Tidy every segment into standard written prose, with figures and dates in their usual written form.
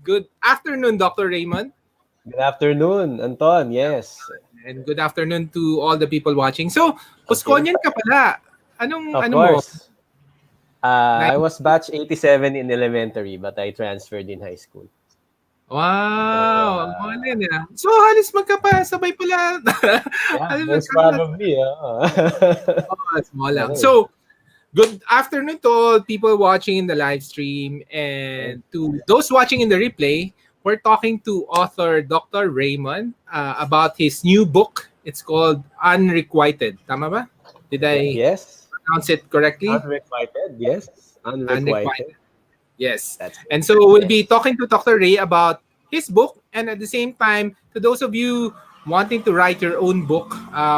Good afternoon, Dr. Raymond. Good afternoon, Anton. Yes. And good afternoon to all the people watching. So, Okay. Puskonyan ka pala. Anong, Of ano mo? course. I Nine- was batch 87 in elementary, but I transferred in high school. So, Wow, ang galing ah. So, halos magkapasabay pala. yeah, halos most magkapasabay. probably. Oh, small lang. Okay. So, good afternoon to all people watching in the live stream Okay. and to those watching in the replay. We're talking to author Dr. Raymond about his new book. It's called Unrequited. Tama ba? Did Okay. I Yes. pronounce it correctly? Unrequited. Yes. Unrequited. Unrequited. Yes. That's it. And so we'll be Yes. talking to Dr. Ray about his book. And at the same time, to those of you wanting to write your own book,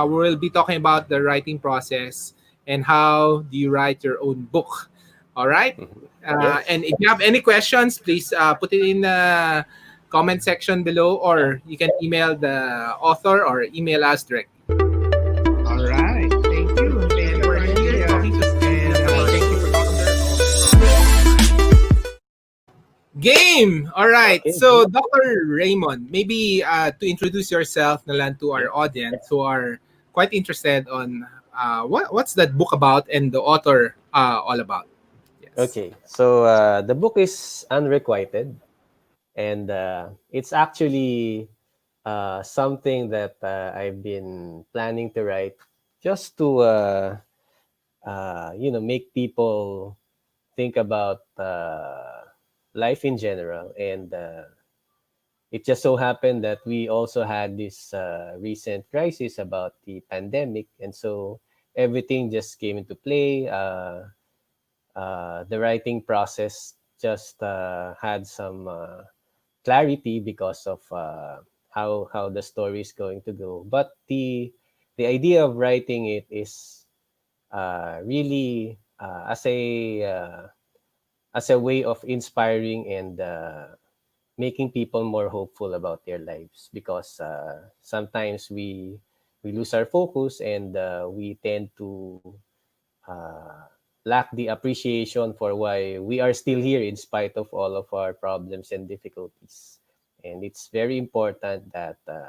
we'll be talking about the writing process and how do you write your own book. All right. Mhm. Yes. And if you have any questions, please put it in the comment section below, or you can email the author or email us directly. All right. Thank you. And we're here talking to and thank you for Game. All right. Okay. So, Dr. Raymond, maybe to introduce yourself na lang to Yeah. our audience who are quite interested on what's that book about and the author all about. Yes. Okay. So, the book is Unrequited, and it's actually something that I've been planning to write just to make people think about life in general. And it just so happened that we also had this recent crisis about the pandemic, and so everything just came into play. The writing process just had some clarity because of how the story is going to go. But the idea of writing it is really as a way of inspiring and making people more hopeful about their lives, because sometimes we lose our focus, and we tend to uh, lack the appreciation for why we are still here in spite of all of our problems and difficulties. And it's very important that a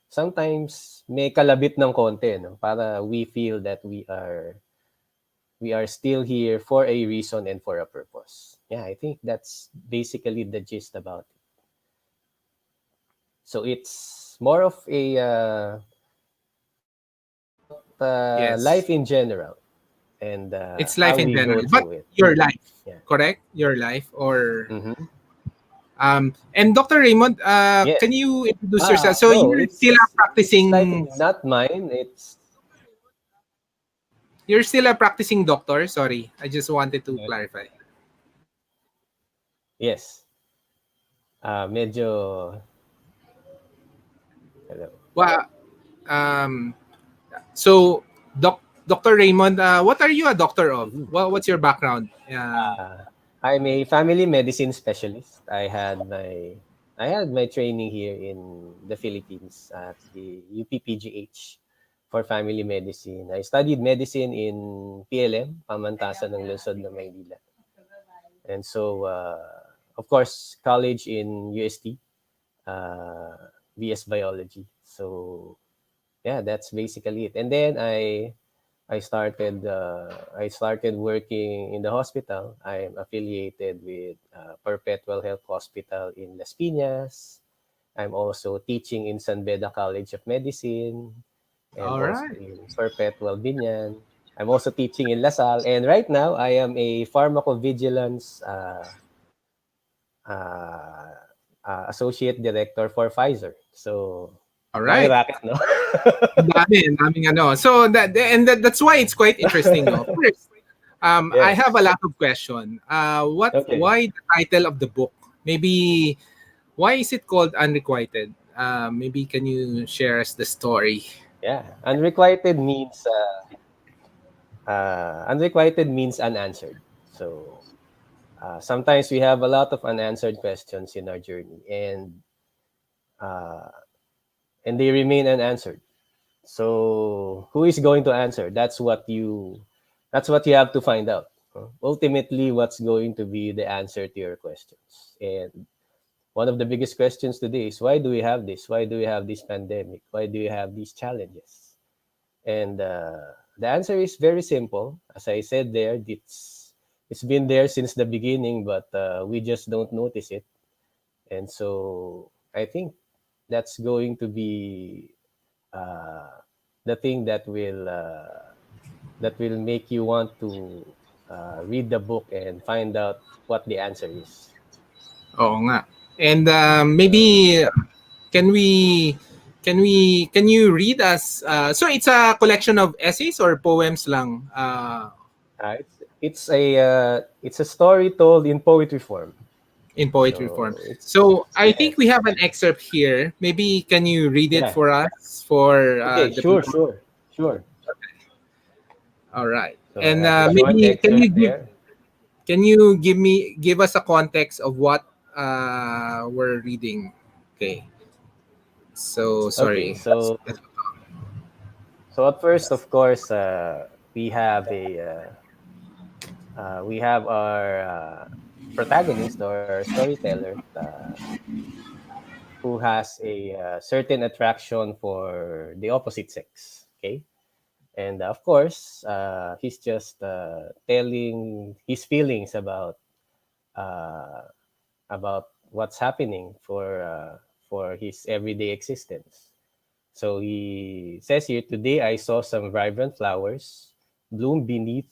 sometimes may kalabit ng konti, no, para we feel that we are still here for a reason and for a purpose. Yeah, I think that's basically the gist about it. So it's more of a about Yes. life in general, and It's life how in we general, go but through it. your life, Yeah. correct? Your life or Mm-hmm. and Dr. Raymond, Yes. can you introduce yourself? So No, you're still a it's like practicing not mine. It's doctor. Sorry, I just wanted to clarify. yes. Medyo hello. Well, um, so Dr. Raymond, what are you a doctor of? Mhm. What's your background? Uh, I'm a family medicine specialist. I had my training here in the Philippines at the UPPGH for family medicine. I studied medicine in PLM, Pamantasan ng Lungsod ng Maynila. And so, of course, college in UST, uh, BS Biology. So, yeah, that's basically it. And then I started working in the hospital. I'm affiliated with Perpetual Health Hospital in Las Piñas. I'm also teaching in San Beda College of Medicine and All also right. in Perpetual Binyan. I'm also teaching in Lasal, and right now I am a pharmacovigilance uh, associate director for Pfizer. So, All dami right. racket, no? Ang daming ano. So that's why it's quite interesting, no? First, I have a Yes. lot of question. Okay. Why the title of the book? Maybe why is it called Unrequited? Maybe can you share us the story? Yeah. Unrequited means unanswered. So sometimes we have a lot of unanswered questions in our journey, uh, and they remain unanswered. So who is going to answer? That's what you have to find out. ultimately what's going to be the answer to your questions. And one of the biggest questions today is, why do we have this? Why do we have this pandemic? Why do we have these challenges? And the answer is very simple. As I said there, it's been there since the beginning, but we just don't notice it. And so I think that's going to be uh, the thing that will make you want to read the book and find out what the answer is. Oo nga. And Uh, maybe can we can you read us so it's a collection of essays or poems lang it's a story told in poetry form. in poetry form. So So it's I think we yes, have an excerpt here. Maybe can you read it yeah. for us for Okay, the sure, people? sure, sure. All right. So I And have a short maybe excerpt there. can you give us a context of what we're reading? Okay. So Okay, sorry. so at first, of course, we have our protagonist or storyteller who has a certain attraction for the opposite sex. Okay, and of course, he's just telling his feelings uh, about what's happening for his everyday existence. So he says here, today I saw some vibrant flowers bloom beneath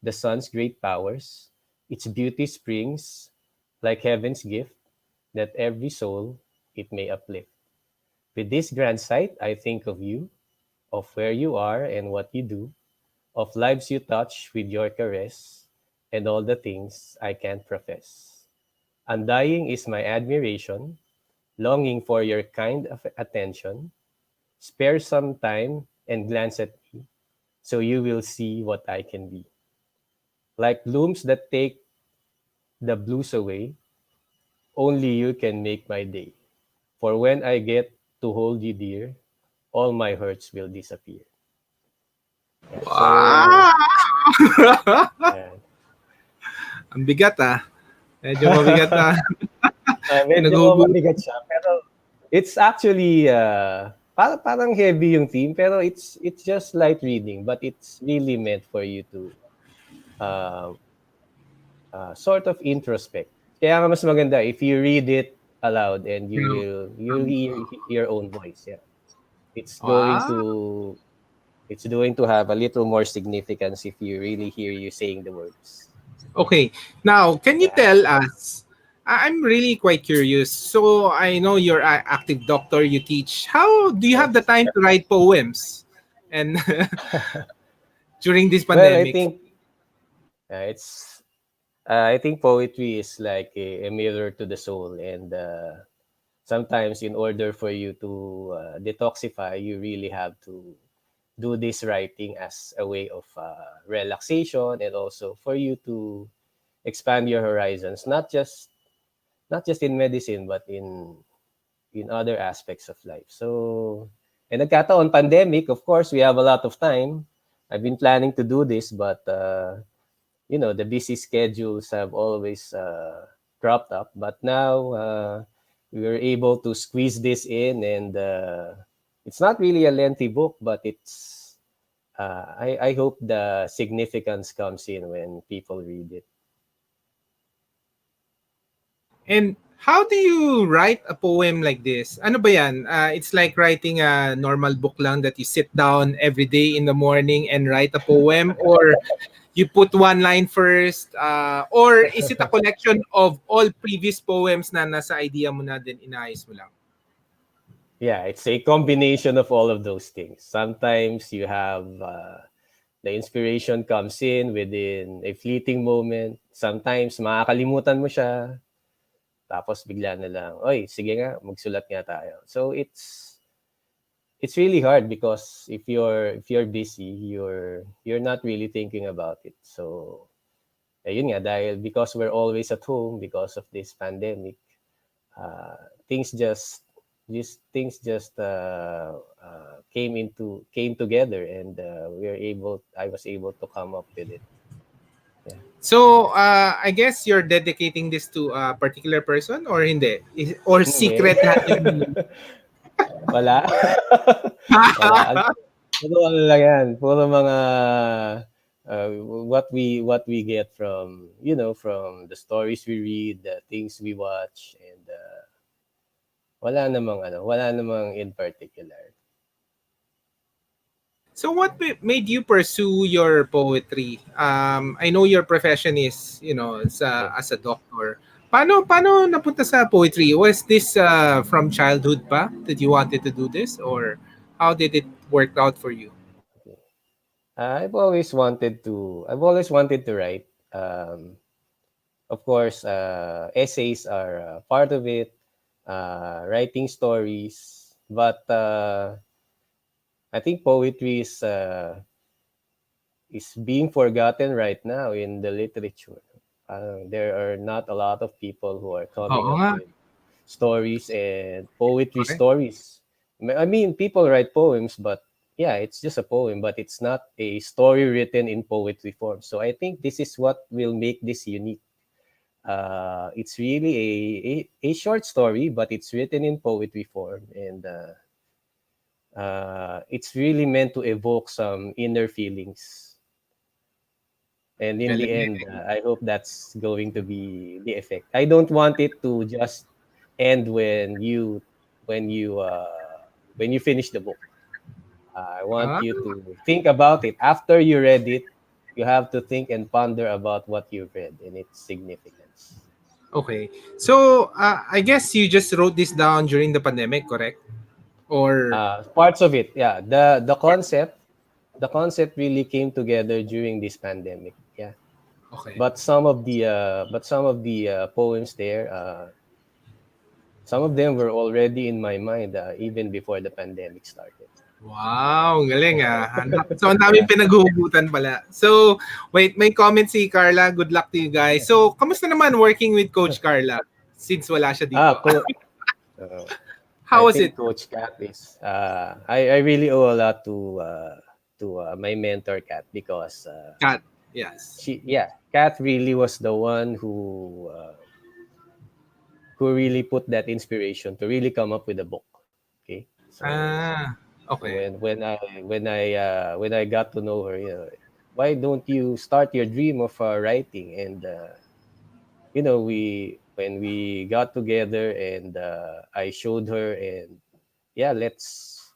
the sun's great powers. Its beauty springs like heaven's gift that every soul it may uplift. With this grand sight, I think of you, of where you are and what you do, of lives you touch with your caress, and all the things I can't profess. Undying is my admiration, longing for your kind of attention. Spare some time and glance at me, so you will see what I can be. Like blooms that take the blues away, only you can make my day. For when I get to hold you dear, all my hurts will disappear. Yeah. So Wow! yeah. Ang bigat Medyo mabigat na Medyo pinaghuhugutan. mabigat siya, pero it's actually parang heavy yung theme, pero it's just light reading, but it's really meant for you to uh, sort of introspect. Kaya nga mas maganda if you read it aloud and you'll hear your own voice. Yeah. It's going Wow! to it's going to have a little more significance if you really hear you saying the words. Okay. Now, can you Yeah. tell us? I'm really quite curious. So I know you're an active doctor. You teach. How do you have the Yes. time to write poems? And during this Well, I pandemic. think it's I think poetry is like a mirror to the soul, and sometimes in order for you to detoxify, you really have to do this writing as a way of relaxation, and also for you to expand your horizons, not just in medicine but in other aspects of life. So, and nagkataon pandemic, of course, we have a lot of time. I've been planning to do this, but the busy schedules have always cropped up. But now we were able to squeeze this in, and it's not really a lengthy book, but I hope the significance comes in when people read it. And how do you write a poem like this? Ano ba yan? It's like writing a normal book lang that you sit down every day in the morning and write a poem, or you put one line first, or is it a collection of all previous poems na nasa idea mo na din inayos mo lang? Yeah, it's a combination of all of those things. Sometimes you have the inspiration comes in within a fleeting moment. Sometimes makakalimutan mo siya. Tapos bigla na lang, oy, sige nga, magsulat nga tayo. So it's really hard because if you're busy, you're not really thinking about it. So ayun nga, dahil because we're always at home because of this pandemic, uh, things just these things just came together, and I was able to come up with it. Yeah. So, I guess you're dedicating this to a particular person or hindi? Or Hindi. secret lahat yung... Wala. Wala. Puro ano lang yan, puro mga uh, what we get from, from the stories we read, the things we watch, and wala namang in particular. So what made you pursue your poetry? I know your profession is, Yeah. as a doctor. Paano napunta sa poetry? Was this from childhood pa that you wanted to do this, or how did it work out for you? Okay. I've always wanted to write. Of course, essays are part of it, writing stories, but I think poetry is being forgotten right now in the literature. There are not a lot of people who are coming Oo up nga. with stories and poetry Correct. stories. I mean, people write poems, but yeah, it's just a poem, but it's not a story written in poetry form. So I think this is what will make this unique. It's really a short story, but it's written in poetry form, and it's really meant to evoke some inner feelings. And in the Galing. end, I hope that's going to be the effect. I don't want it to just end when you finish the book. I want Ah, you to think about it after you read it. You have to think and ponder about what you've read and its significance. okay. So, I guess you just wrote this down during the pandemic, correct? Or Parts of it, yeah. The concept really came together during this pandemic. Yeah, okay. but some of the poems there, some of them were already in my mind even before the pandemic started. Wow, ang galing ah. So, ang daming Yeah. pinaghuhugutan pala. So, wait, may comment si Carla. Good luck to you guys. So, kamusta naman working with Coach Carla since wala siya dito? Ah, uh, How I was it? think Coach Kat is. I really owe a lot to my mentor Kat because Kat, yes. Kat really was the one who really put that inspiration to really come up with a book. Okay, so Ah, so okay. when I got to know her, why don't you start your dream of writing? And we when we got together and I showed her, and yeah, let's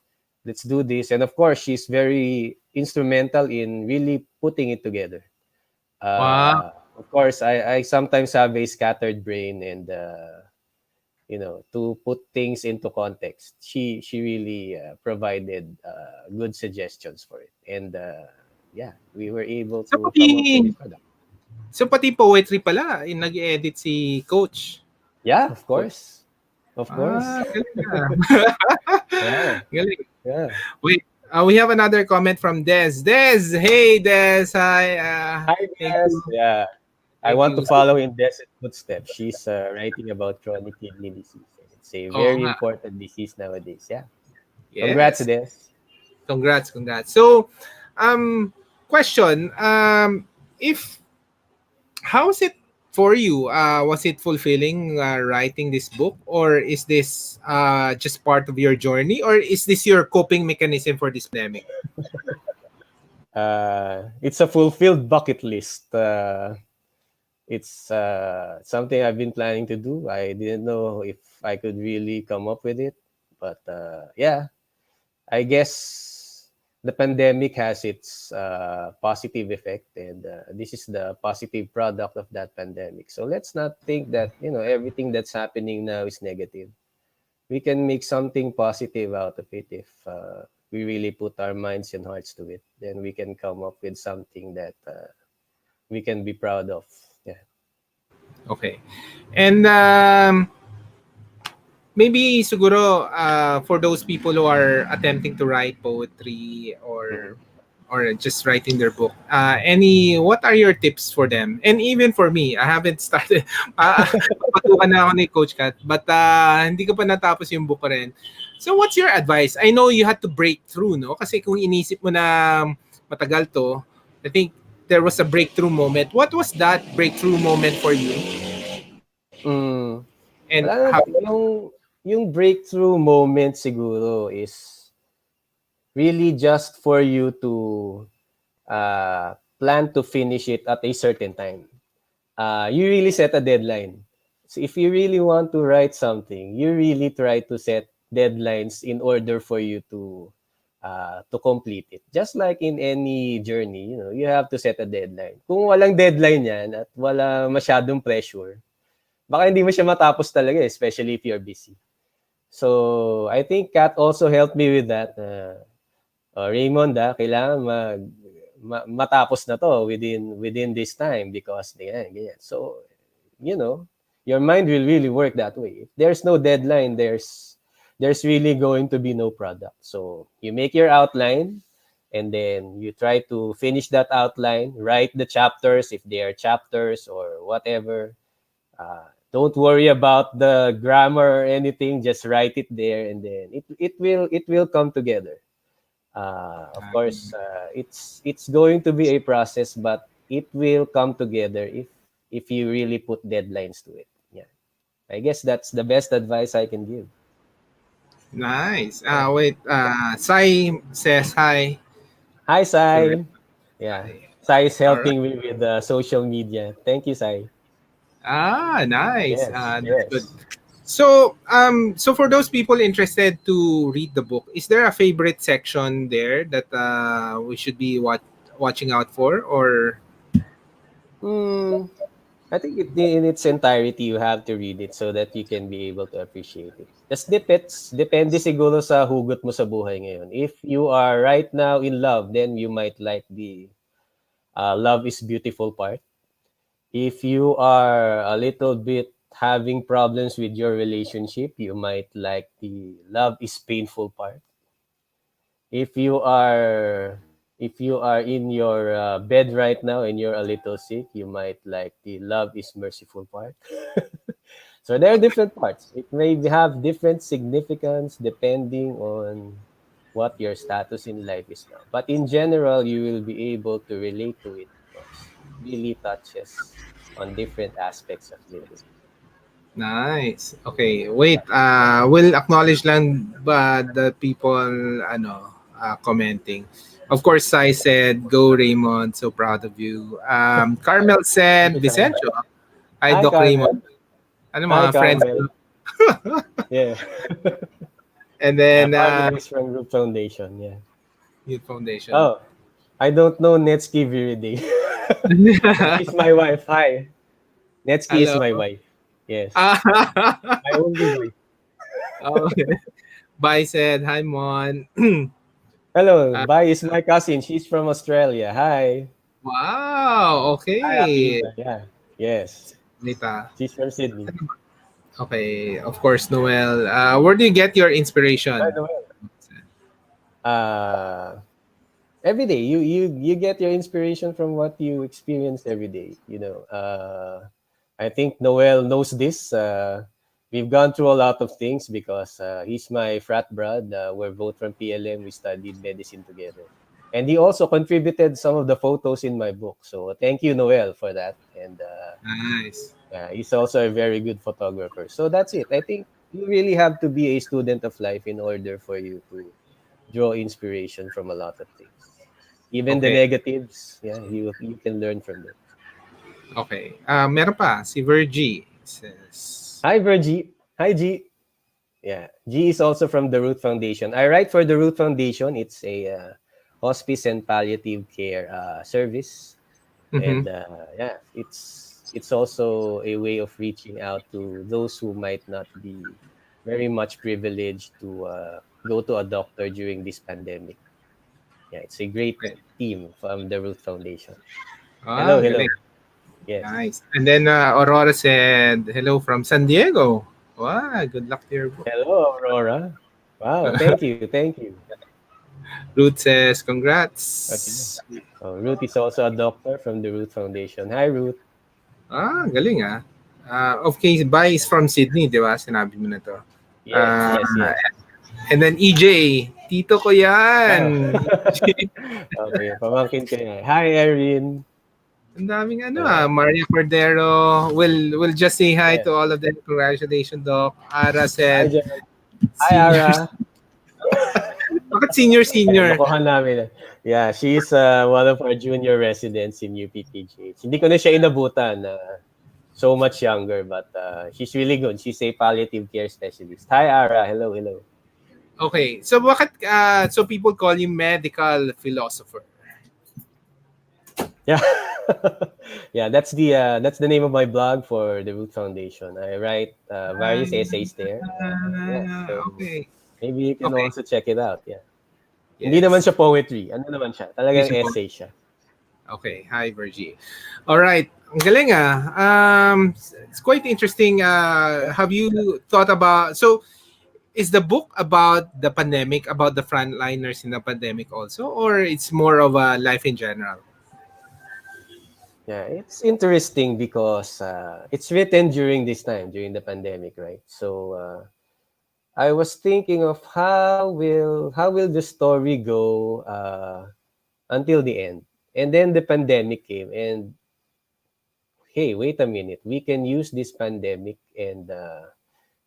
do this. And of course, she's very instrumental in really putting it together. Wow. Of course, I sometimes have a scattered brain, and to put things into context, she really provided good suggestions for it, and yeah, we were able So, to come up with this product. pati poetry pala, nag-edit si Coach. Yeah, of course, of course. Galing ah. Yeah, Galing. yeah. Wait, we have another comment from Des. Des, hey Des, hi. Hi, Thank Des. you. Yeah, I Thank want you. to follow in Des' footsteps. She's writing about chronic kidney disease. It's a Oo very nga. important disease nowadays. Yeah. Congrats, Yes. Des. Congrats. So, question, if how's it for you? Was it fulfilling writing this book, or is this just part of your journey, or is this your coping mechanism for this pandemic? It's a fulfilled bucket list. It's something I've been planning to do. I didn't know if I could really come up with it, but yeah, I guess the pandemic has its positive effect, and this is the positive product of that pandemic. So let's not think that everything that's happening now is negative. We can make something positive out of it if we really put our minds and hearts to it. Then we can come up with something that we can be proud of. Yeah. Okay. And maybe siguro for those people who are attempting to write poetry Mhm. or just writing their book, any what are your tips for them? And even for me, I haven't started. Papatukan na ako ni Coach Kat, but hindi ko pa natapos yung book ko rin. So what's your advice? I know you had to break through, no? Kasi kung inisip mo na matagal to, I think there was a breakthrough moment. What was that breakthrough moment for you? Mm. And Wala how? naman. Yung breakthrough moment siguro is really just for you to plan to finish it at a certain time. You really set a deadline. So if you really want to write something, you really try to set deadlines in order for you to complete it. Just like in any journey, you have to set a deadline. Kung walang deadline yan at wala masyadong pressure, baka hindi mo siya matapos talaga, especially if you're busy. So I think Kat also helped me with that. Raymond, kailangan matapos na to within this time because ganyan. So, your mind will really work that way. If there's no deadline, there's really going to be no product. So, you make your outline and then you try to finish that outline, write the chapters if they are chapters or whatever. Don't worry about the grammar or anything, just write it there and then it will come together. Of course, it's going to be a process, but it will come together if you really put deadlines to it. Yeah, I guess that's the best advice I can give. Nice. Yeah. Wait. Sai says hi. Hi, To Sai. Yeah, Hi. Sai is All right. helping me with social media. Thank you, Sai. Nice. Yes, That's good. yes. So for those people interested to read the book, is there a favorite section there that we should be watching out for, or? Hmm. I think in its entirety, you have to read it so that you can be able to appreciate it. Just depende siguro sa hugot mo sa buhay ngayon. If you are right now in love, then you might like the love is beautiful part. If you are a little bit having problems with your relationship, you might like the love is painful part. If you are if you are in your bed right now and you're a little sick, you might like the love is merciful part. So there are different parts. It may have different significance depending on what your status in life is now. But in general, you will be able to relate to it because it really touches on different aspects of living. Nice. Okay, wait. We'll acknowledge lang ba the people commenting. Of course, Sai said, "Go Raymond, so proud of you." Carmel Thank said, you, Sai. "Vicencio, hi Hi, Doc Raymond." Carmel. Ano Hi, mga friends? Carmel. Yeah. And Yeah, then partners from Group Foundation. Yeah. Youth Foundation. Oh, I don't know Netski Viride. But she's my wife. Hi. Netski is Hello. my wife. Yes. Ah, My only wife. okay. Bye said, "Hi Mon." Hello. Ah, Bai is my cousin. She's from Australia. Hi. wow. Hi, Okay. Akita. Yeah. Yes. Nita. She's from Sydney. Okay, of course, Noel. Where do you get your By inspiration? the way, uh, every day you get your inspiration from what you experience every day. I think Noel knows this. We've gone through a lot of things because he's my frat brad. We're both from PLM. We studied medicine together, and he also contributed some of the photos in my book. So thank you, Noel, for that. And Nice. yeah, he's also a very good photographer. So that's it. I think you really have to be a student of life in order for you to draw inspiration from a lot of things. Even the Okay. negatives, yeah, you can learn from them. Okay. Meron pa, si Virgie says. Hi, Virgie. Hi, G. Yeah, G is also from the Root Foundation. I write for the Root Foundation. It's a hospice and palliative care service, Mm-hmm. and yeah, it's also a way of reaching out to those who might not be very much privileged to go to a doctor during this pandemic. Yeah, it's a great Okay. team from the Root Foundation. Hello, Galing. hello. Yes. Nice. And then Aurora said, hello from San Diego. Wow, good luck to your book. Hello, Aurora. Wow, thank you, thank you. Ruth says, Okay. congrats. Oh, Ruth is also a doctor from the Root Foundation. Hi, Ruth. Galing ah. Okay, Bai is from Sydney, di ba? Sinabi mo na to. Yes, Uh, yes, yes. and then EJ, tito ko Ah. yan. Okay, pamangkin ko yan. Hi, Erin. Ang daming ano Uh, Maria Cordero. Will just say hi yeah. to all of them. Congratulations, Doc. Ara Hi, said, Jen. Hi, seniors. Ara. Bakit senior, Ayan, senior? nakuha namin. Yeah, she's one of our junior residents in UPPGH. Hindi ko na siya inabutan. So much younger, but she's really good. She's a palliative care specialist. Hi, Ara. Hello, hello. Okay. So bakit so people call you medical philosopher? Yeah. Yeah, that's the name of my blog for the Root Foundation. I write various essays there. Yeah, so Okay. maybe you can Okay. also check it out. Yeah. Hindi naman Yes. siya poetry. Ano naman siya? Hindi Talagang siya po. essay siya. Okay. Hi, Virgie. All right. Ang galing it's quite interesting. Yeah. Have you thought about so is the book about the pandemic, about the frontliners in the pandemic also, or it's more of a life in general? Yeah, it's interesting because it's written during this time, during the pandemic, right? So I was thinking of how will the story go until the end, and then the pandemic came, and hey, wait a minute, we can use this pandemic and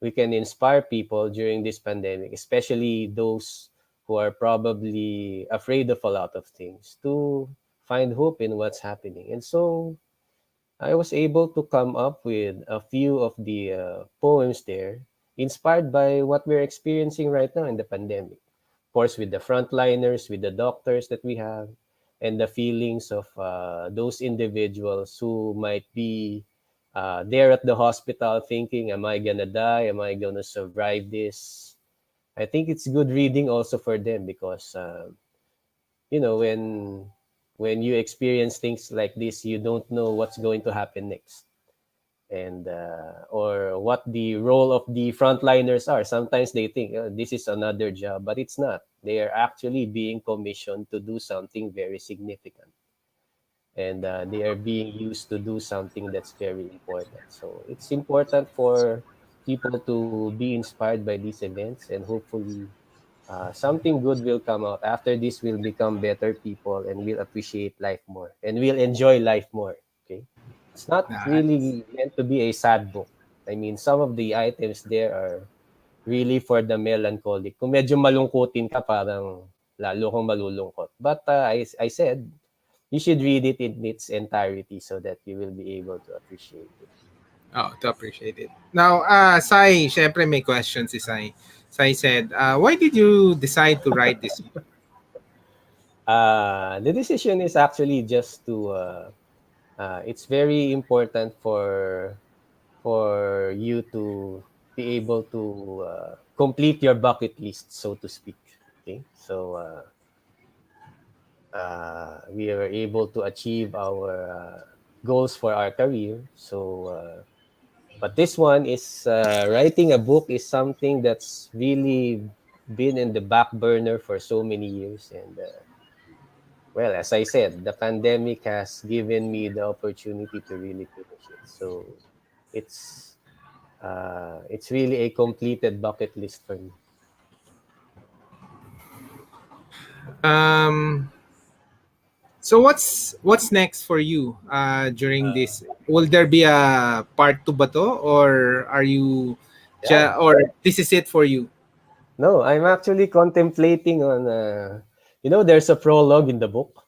we can inspire people during this pandemic, especially those who are probably afraid of a lot of things, to find hope in what's happening. And so I was able to come up with a few of the poems there, inspired by what we're experiencing right now in the pandemic. Of course, with the frontliners, with the doctors that we have, and the feelings of those individuals who might be there at the hospital thinking, am I gonna die? Am I gonna survive this? I think it's good reading also for them because you know when you experience things like this, you don't know what's going to happen next, and or what the role of the frontliners are. Sometimes they think, "Oh, this is another job," but it's not. They are actually being commissioned to do something very significant, and they are being used to do something that's very important. So it's important for people to be inspired by these events, and hopefully something good will come out. After this, we'll become better people and we'll appreciate life more and we'll enjoy life more. Okay. It's not Nice. really meant to be a sad book. I mean, some of the items there are really for the melancholic. Kung medyo malungkutin ka, parang lalo kang malulungkot. But I said, you should read it in its entirety so that you will be able to appreciate it. Oh, to appreciate it. Now, Sai, syempre may question si Sai. Sai said, why did you decide to write this book? The decision is actually just to it's very important for you to be able to complete your bucket list, so to speak. Okay, so we are able to achieve our goals for our career. So, but this one is writing a book is something that's really been in the back burner for so many years, and well, as I said, the pandemic has given me the opportunity to really finish it. So it's it's really a completed bucket list for me. Um, so what's next for you during this? Will there be a part 2 ba to? Or are you Yeah. or this is it for you? No, I'm actually contemplating on, there's a prologue in the book,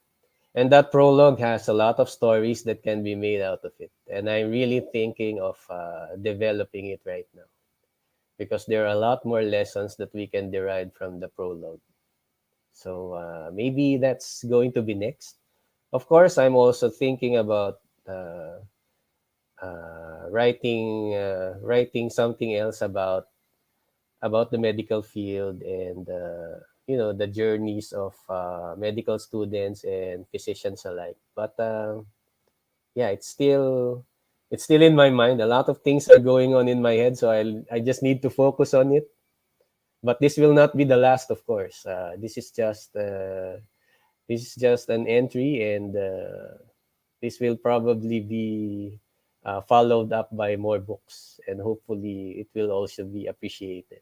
and that prologue has a lot of stories that can be made out of it. And I'm really thinking of developing it right now because there are a lot more lessons that we can derive from the prologue. So maybe that's going to be next. Of course, I'm also thinking about uh, writing something else about the medical field and the journeys of medical students and physicians alike. But yeah, it's still in my mind. A lot of things are going on in my head, so I just need to focus on it. But this will not be the last, of course. This is just an entry, and this will probably be followed up by more books, and hopefully it will also be appreciated.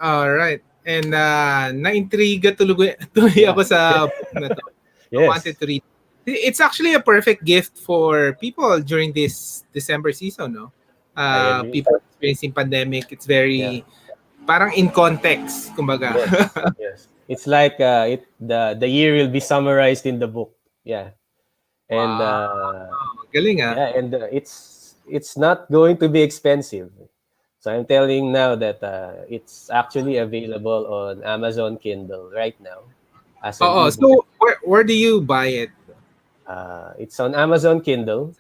All right. And na-intriga tuloy, tuloy Yeah. ako sa book na to. I wanted Yes. to read. It's actually a perfect gift for people during this December season, no? I agree. People experiencing pandemic, it's Yeah. very parang in context, kumbaga. Yes. Yes. It's like the year will be summarized in the book. Yeah. And Wow, galing ah. yeah, and it's not going to be expensive. So I'm telling now that it's actually available on Amazon Kindle right now as an Oo, ebook. so where do you buy it? It's on Amazon Kindle.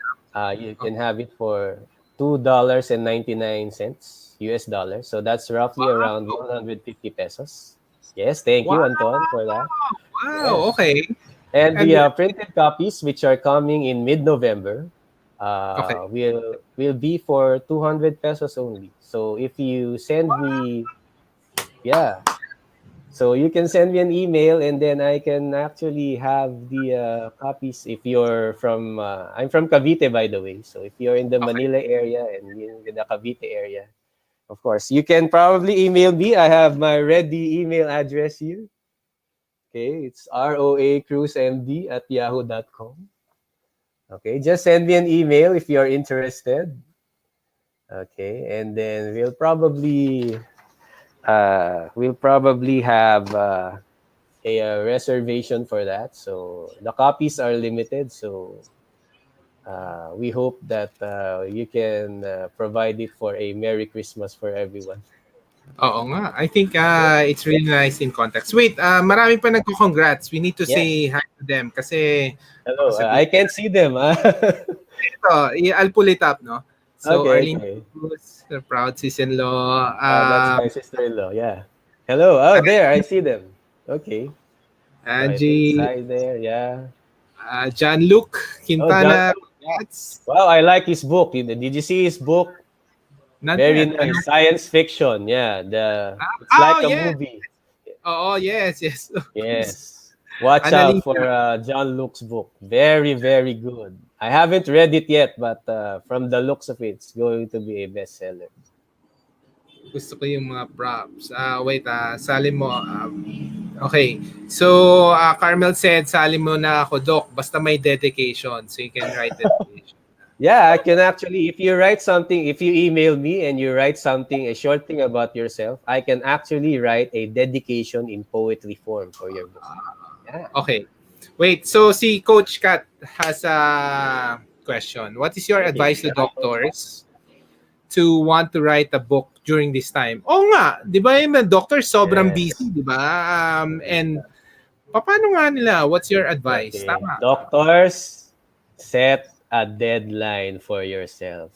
You can have it for $2.99 US dollars. So that's roughly around Wow, 150 pesos. Yes, thank wow, you, Anton, for that. wow, Yes. okay. And And the printed copies, which are coming in mid-November, okay, will be for 200 pesos only. So if you send me, yeah, so you can send me an email, and then I can actually have the copies. If you're from, I'm from Cavite, by the way. So if you're in the okay. Manila area and in the Cavite area, of course, you can probably email me. I have my ready email address here. Okay, it's roacruzmd@yahoo.com. Okay, just send me an email if you're interested. Okay, and then we'll probably have a reservation for that. So the copies are limited. So we hope that you can provide it for a Merry Christmas for everyone. Oo nga. I think Yeah. it's really nice in context. Wait, marami pa nagko-congrats. We need to Yes. say hi to them kasi baka Hello. I sabihin. can't see them. Ito, I'll pull it up, no? So, Okay. Arlene Okay. Cruz, the proud sis-in-law. That's my sister-in-law. Yeah. Hello. Oh, there. I see them. Okay. So I think Angie, Sai there. Yeah. John Luke Oh, John. Quintana. Yeah. Congrats. Wow, I like his book. Did you see his book? Not Very yet. Ano? nice. Science fiction. Yeah. It's Oh, like a yes. movie. Oo, yes, yes. Of course. Yes. Watch out for Annalisa. John Luke's book. Very, very good. I haven't read it yet, but from the looks of it, it's going to be a bestseller. Gusto ko yung mga props. Wait, sali mo. Okay. So, Carmel said, sali mo na ako, Doc. Basta may dedication. So, you can write dedication. Yeah, I can actually, if you write something, if you email me and you write something, a short thing about yourself, I can actually write a dedication in poetry form for your book. Yeah. Okay. Wait, so si Coach Kat has a question. What is your Okay. advice to doctors to want to write a book during this time? Oo nga, 'di ba yung mga doctors sobrang busy, Yes. 'di ba? And paano nga nila? What's your advice? Okay. Tama. Doctors, set a deadline for yourself.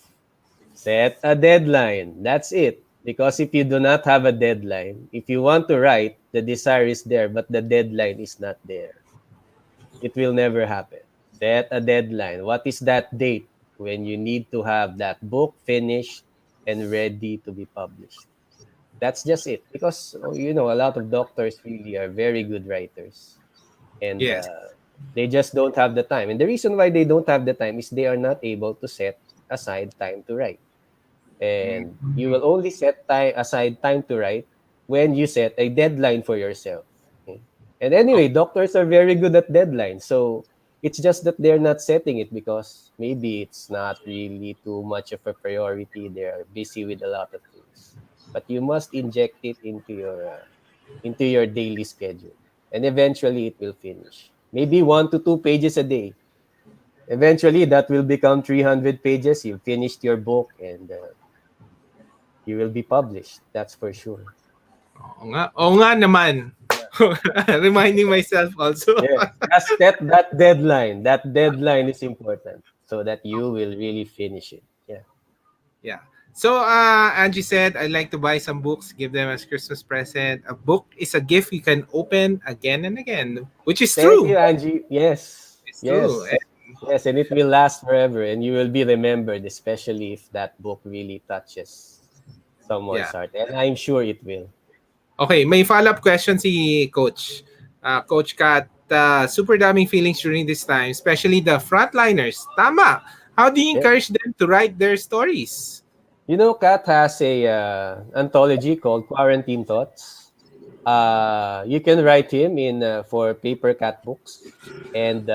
Set a deadline. That's it. Because if you do not have a deadline, if you want to write, the desire is there, but the deadline is not there. It will never happen. Set a deadline. What is that date when you need to have that book finished and ready to be published? That's just it. Because, a lot of doctors really are very good writers. And Yes. they just don't have the time. And the reason why they don't have the time is they are not able to set aside time to write. And you will only set aside time to write when you set a deadline for yourself. Okay? And anyway, Okay. doctors are very good at deadlines. So it's just that they're not setting it because maybe it's not really too much of a priority. They're busy with a lot of things. But you must inject it into your daily schedule, and eventually it will finish. Maybe 1 to 2 pages a day. Eventually, that will become 300 pages. You finished your book, and you will be published. That's for sure. Oo nga naman. Reminding myself also. Yes, just set that deadline. That deadline is important so that you will really finish it. Yeah. Yeah. So Angie said, I'd like to buy some books, give them as Christmas present. A book is a gift you can open again and again, which is Thank true. you, Angie. Yes. It's true. Yes. Yes, and it will last forever, and you will be remembered, especially if that book really touches someone's Yeah. heart. And I'm sure it will. Okay, may follow-up question si Coach. Coach Kat, super daming feelings during this time, especially the frontliners. Tama. How do you Yeah. encourage them to write their stories? Kat has a anthology called Quarantine Thoughts. You can write him in for Papercat books, and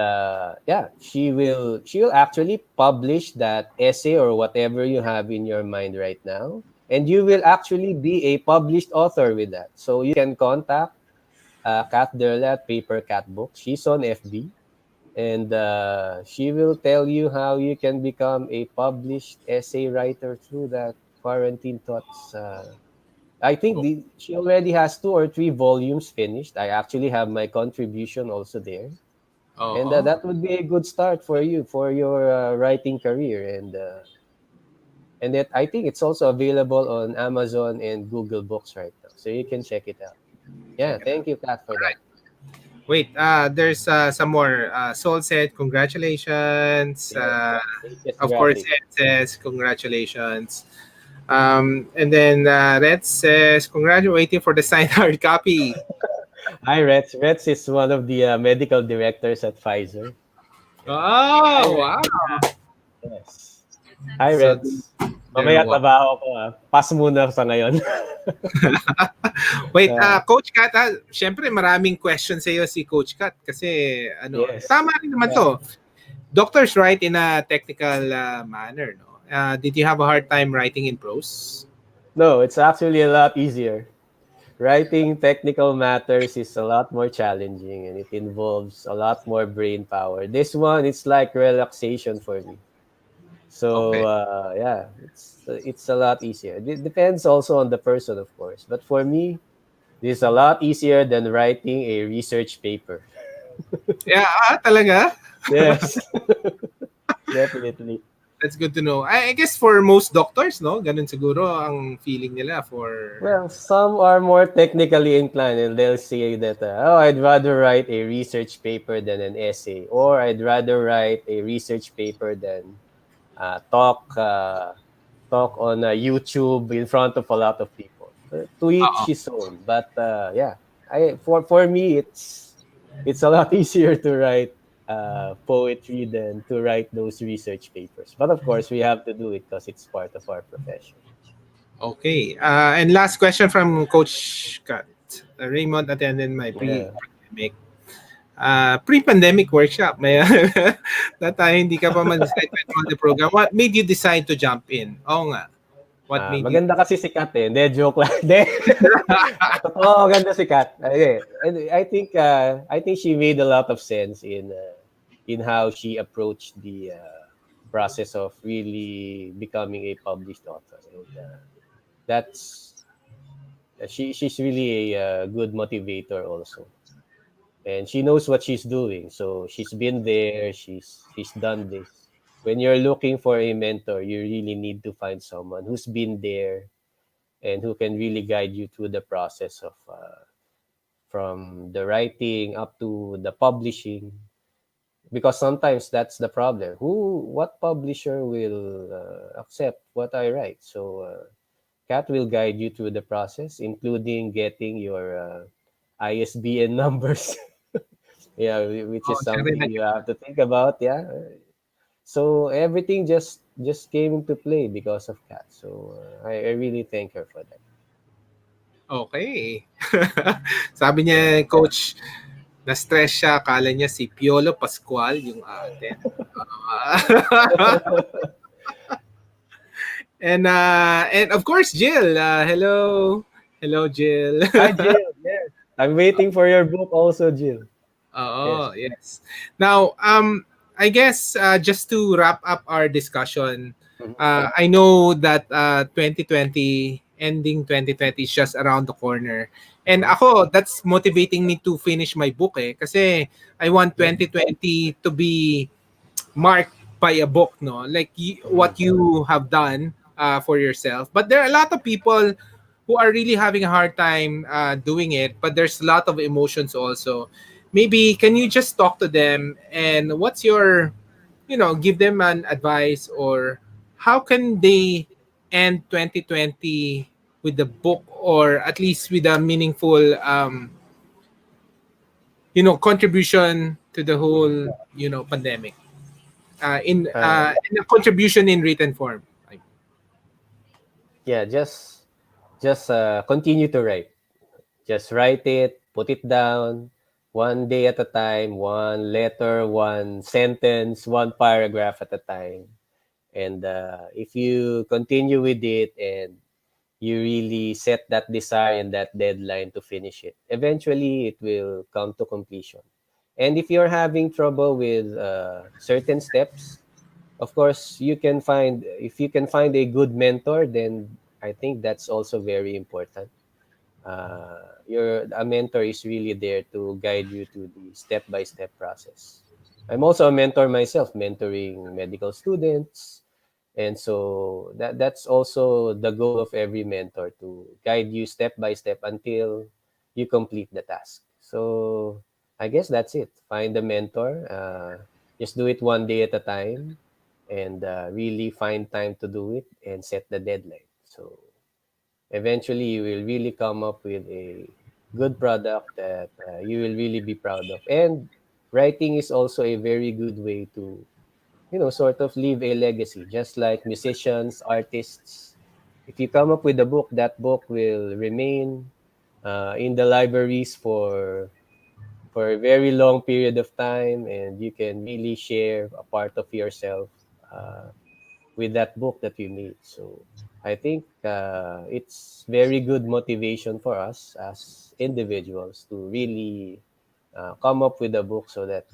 yeah, she will actually publish that essay or whatever you have in your mind right now, and you will actually be a published author with that. So you can contact Kat Derla at Papercat Books. She's on FB, and she will tell you how you can become a published essay writer through that quarantine thoughts. I think she already has 2 or 3 volumes finished. I actually have my contribution also there, and Oo. that would be a good start for you for your writing career. And that I think it's also available on Amazon and Google Books right now, so you can check it out. Yeah, Check it out. thank you, Kat, for that. Wait, there's some more. Soul said, congratulations. Yes, latest Of course, graphic. Ed says, congratulations. And then Red says, congratulating for the signed hard copy. Hi, Rets. Rets is one of the medical directors at Pfizer. Yeah. Hi, Oh, Rets. wow. Yes. Hi, So Reds. there Mamaya was. trabaho ko. Pass muna sa ngayon. Wait, Uh, Coach Kat, syempre maraming questions sa iyo si Coach Kat kasi ano, yes. tama rin naman to. Doctors write in a technical manner, no? Did you have a hard time writing in prose? No, it's actually a lot easier. Writing technical matters is a lot more challenging and it involves a lot more brain power. This one, it's like relaxation for me. So Okay. yeah, it's a lot easier. It depends also on the person, of course. But for me, this is a lot easier than writing a research paper. Yeah, talaga? Yes, definitely. That's good to know. I guess for most doctors, no? Ganun siguro ang feeling nila for... Well, some are more technically inclined and they'll say that, oh, I'd rather write a research paper than an essay, or I'd rather write a research paper than talk on YouTube in front of a lot of people. To each Oo. his own. But yeah, for me, it's a lot easier to write poetry than to write those research papers. But of course, we have to do it because it's part of our profession. Okay. And last question from Coach Kat. Raymond attended my Yeah. pre-pandemic workshop. May na tayo hindi ka pa man-decide to enroll the program. What made you decide to jump in? Oo nga. What made you... Maganda kasi si Kat eh. Hindi, joke lang. Hindi. Totoo, maganda si Kat. Okay. And I think she made a lot of sense in how she approached the process of really becoming a published author. And that's she's really a good motivator also. And she knows what she's doing. So she's been there, she's done this. When you're looking for a mentor, you really need to find someone who's been there and who can really guide you through the process of from the writing up to the publishing, because sometimes that's the problem. What publisher will accept what I write? So Kat will guide you through the process, including getting your ISBN numbers. Yeah, which is Oh, siya rin something nag- you have to think about. Yeah, so everything just came into play because of Kat. So I really thank her for that. Okay. Sabi Yeah. niya, Coach, na-stress siya. Akala niya si Piolo Pascual yung atin. And of course, Jill. Hello. Hello, Jill. Hi, Jill. Yes. I'm waiting for your book also, Jill. Yes. Oh, yes. Now, I guess just to wrap up our discussion, Mhm. I know that 2020, ending 2020 is just around the corner. And Mhm. ako, that's motivating me to finish my book eh. Kasi I want Yeah. 2020 to be marked by a book, no? Like Mhm. what you have done for yourself. But there are a lot of people who are really having a hard time doing it, but there's a lot of emotions also. Maybe can you just talk to them and what's your, give them an advice or how can they end 2020 with the book or at least with a meaningful, contribution to the Mhm. whole, pandemic Uh, in a contribution in written form. yeah, just continue to write. Just write it, put it down, one day at a time, one letter, one sentence, one paragraph at a time. And if you continue with it and you really set that desire and that deadline to finish it, eventually it will come to completion. And if you're having trouble with certain steps, of course, you can find, if you can find a good mentor, then I think that's also very important. Your A mentor is really there to guide you to the step-by-step process. I'm also a mentor myself, mentoring medical students, and so that's also the goal of every mentor, to guide you step by step until you complete the task. So I guess that's it. Find a mentor. Just do it one day at a time, and really find time to do it and set the deadline. So eventually you will really come up with a good product that you will really be proud of. And writing is also a very good way to, sort of leave a legacy, just like musicians, artists. If you come up with a book, that book will remain in the libraries for a very long period of time, and you can really share a part of yourself uh, with that book that you made. So I think it's very good motivation for us as individuals to really come up with a book so that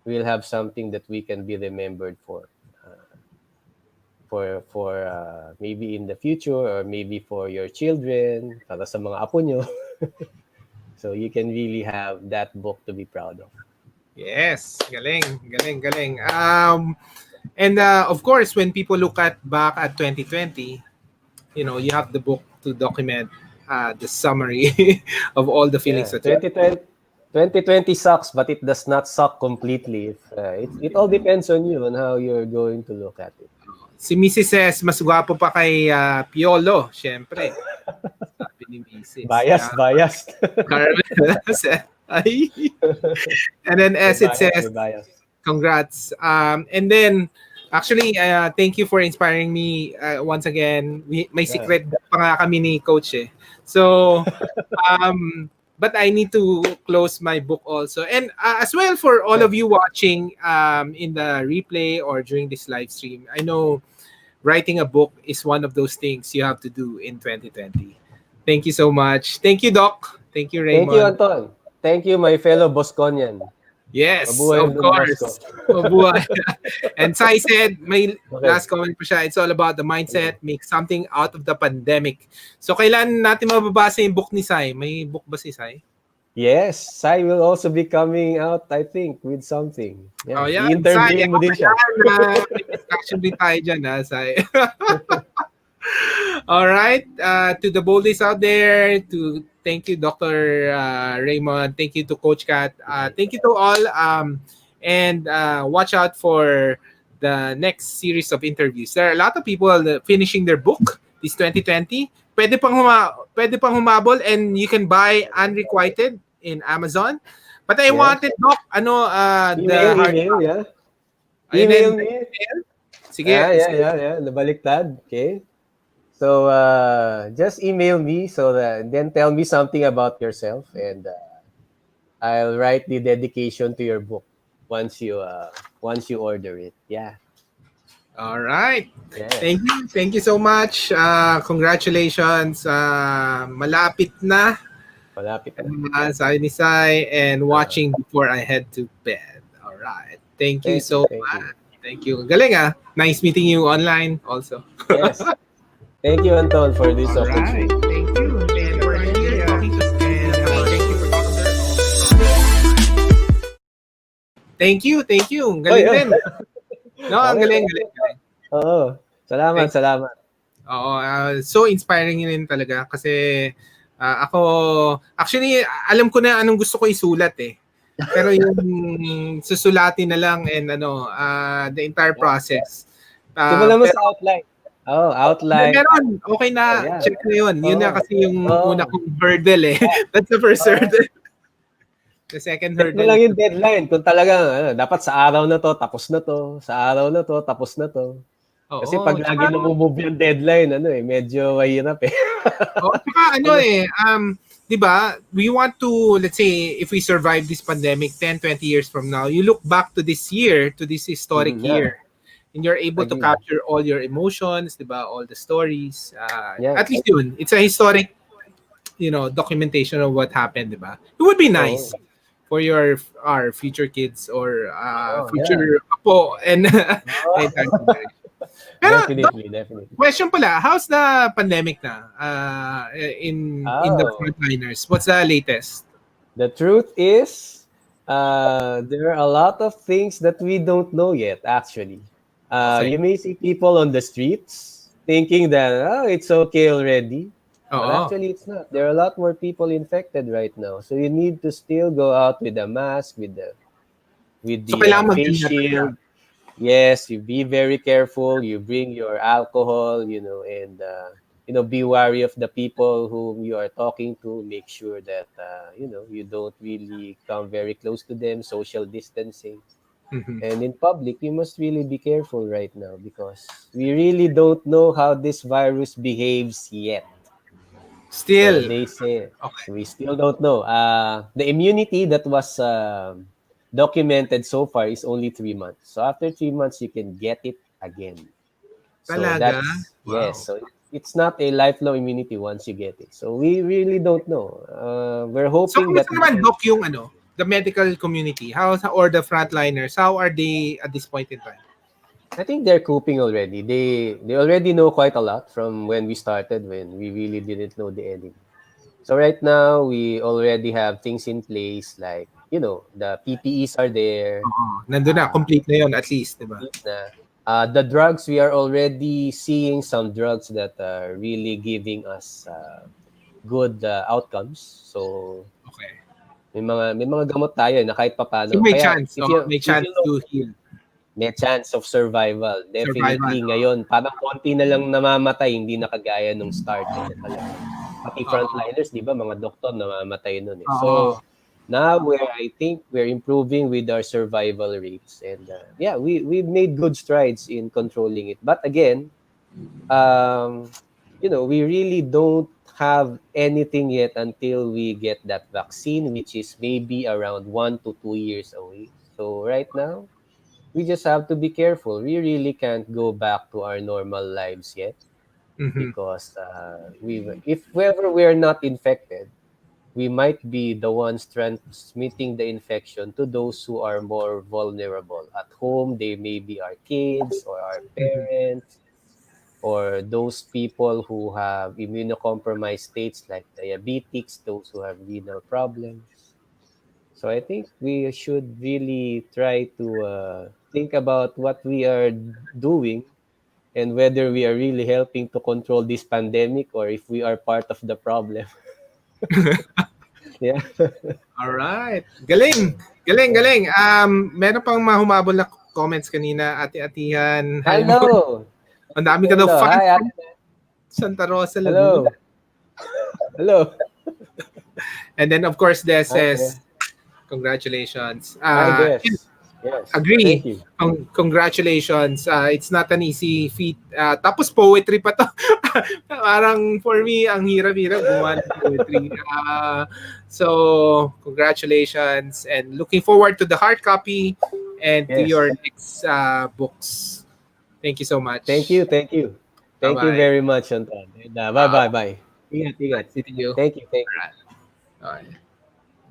we'll have something that we can be remembered for maybe in the future, or maybe for your children, para sa mga apo nyo. So you can really have that book to be proud of. Yes, galing, galing, galing. And of course, when people look back at 2020, you have the book to document the summary of all the feelings Yeah, that you have. 2020 sucks, but it does not suck completely. It all depends on you, on how you're going to look at it. Si Mrs. says, mas gwapo pa kay Piolo, syempre. Sabi ni Mrs. Biased. Carmel said, ay. And then as it says, Bias. congrats. And then, actually, thank you for inspiring me once again. May secret pa nga kami ni Coach eh. So, but I need to close my book also. And as well for all of you watching in the replay or during this live stream, I know writing a book is one of those things you have to do in 2020. Thank you so much. Thank you, Doc. Thank you, Raymond. Thank you, Anton. Thank you, my fellow Bosconian. Yes, Mabuhay of ang course. Mabuhay. And Sai said, may last Okay. comment pa siya, it's all about the mindset, make something out of the pandemic. So, kailan natin mababasa yung book ni Sai? May book ba si Sai? Yes, Sai will also be coming out, I think, with something. Yeah, Oh, yeah. i-interview mo din siya. May discussion din tayo dyan, ha, Sai. All right. To the boldies out there, thank you, Dr. Raymond. Thank you to Coach Kat. Thank you to all. And watch out for the next series of interviews. There are a lot of people finishing their book this 2020. Pwede pang humabol, and you can buy Unrequited in Amazon. But I wanted, Doc, email, yeah. Email me. Sige. Yeah. Nabaliktad. Okay. So just email me, then tell me something about yourself, and I'll write the dedication to your book once you order it. Yeah. All right. Yes. Thank you so much. Congratulations. Malapit na. Sabi ni Sai, and watching before I head to bed. All right. Thank you so much. Thank you. Galing ah. Nice meeting you online also. Yes. Thank you, Anton, for this opportunity. Right. Thank you. And we're here talking to thank you for talking to Thank you. Galing din. No, ang galing. Oo. Salamat. Oo, so inspiring rin talaga kasi ako, actually, alam ko na anong gusto ko isulat eh. Pero yung susulatin na lang and the entire process. Simulan mo sa outline. Outline. Meron, okay na, check na yun. Yun na kasi yung una kong hurdle eh. That's the first hurdle. The second hurdle. Ito lang yung deadline. Kung talagang, dapat sa araw na to, tapos na to. Sa araw na to, tapos na to. Kasi pag lagi namumove yung deadline, medyo mahirap eh. Tsaka di ba, we want to, let's say, if we survive this pandemic 10, 20 years from now, you look back to this year, to this historic Yeah, year, and you're able to agree. capture all your emotions, di ba, all the stories. Yeah. At least yun, it's a historic, documentation of what happened, di ba? It would be Oh, nice for our future kids or oh, yeah. future apo and the Oh, entire generation. Pero, definitely, definitely. question pala, how's the pandemic na in the Oh, frontliners? What's the latest? the truth is, there are a lot of things that we don't know yet, actually. Okay. You may see people on the streets thinking that, oh, it's okay already. But Oo. actually, it's not. There are a lot more people infected right now. So you need to still go out with a mask, with So, the kailangan face mag-ingat talaga. shield. Yes, you be very careful. You bring your alcohol, and be wary of the people whom you are talking to. Make sure that you don't really come very close to them. Social distancing, Mhm. and in public, you must really be careful right now because we really don't know how this virus behaves yet. So Still, they say okay. we still don't know. The immunity that was documented so far is only 3 months. So after 3 months, you can get it again. So Talaga? that's yes. Wow. So it's not a lifelong immunity once you get it. So we really don't know. We're So, hoping that kumusta naman, Doc, yung the medical community? Or the frontliners? How are they at this point in time? I think they're coping already. They already know quite a lot from when we started, when we really didn't know the enemy. So right now we already have things in place like the PPEs are there. Oo. Nandun na, Uh, complete na yun at least, di ba? Complete na. The drugs, we are already seeing some drugs that are really giving us good outcomes. So Okay. may mga gamot tayo na kahit So, papaano. may Kaya chance. if Oh, you may if you chance look, to heal. may chance of survival. Survival. Definitely ngayon, parang konti na lang namamatay, hindi na kagaya nung start na talagang pati Oo. frontliners, 'di ba, mga doktor namamatay noon eh. Oo. So now I think we're improving with our survival rates, and yeah, we've made good strides in controlling it. But again, um, we really don't have anything yet until we get that vaccine, which is maybe around 1 to 2 years away. So right now, we just have to be careful. We really can't go back to our normal lives yet Mhm. because if ever we're not infected, we might be the ones transmitting the infection to those who are more vulnerable. At home, they may be our kids or our Mhm. parents or those people who have immunocompromised states like diabetics, those who have renal problems. So I think we should really try to think about what we are doing and whether we are really helping to control this pandemic or if we are part of the problem. Yeah. Alright. Galing. Galing, Yeah. galing. Meron pang mahumabol na comments kanina, Ate-Atihan. Hi mo. Hello. Ang dami ka daw Hello. fans Hi. from Santa Rosa, Laguna. Hello. Hello. And then, of course, Des Hi there. says, congratulations. Hi, Des. And Yes. agree. Thank you. Congratulations. It's not an easy feat. Tapos poetry pa to. Parang for me, ang hirap-hirap gumawa ng poetry. So, congratulations. And looking forward to the hard copy and to your Yes. next books. Thank you so Thank you. much. Thank you. Thank you Bye-bye. very much, Anton. And bye, bye, bye. Ingat, ingat. Nice meeting you. Thank you. Thank you. Alright. Okay.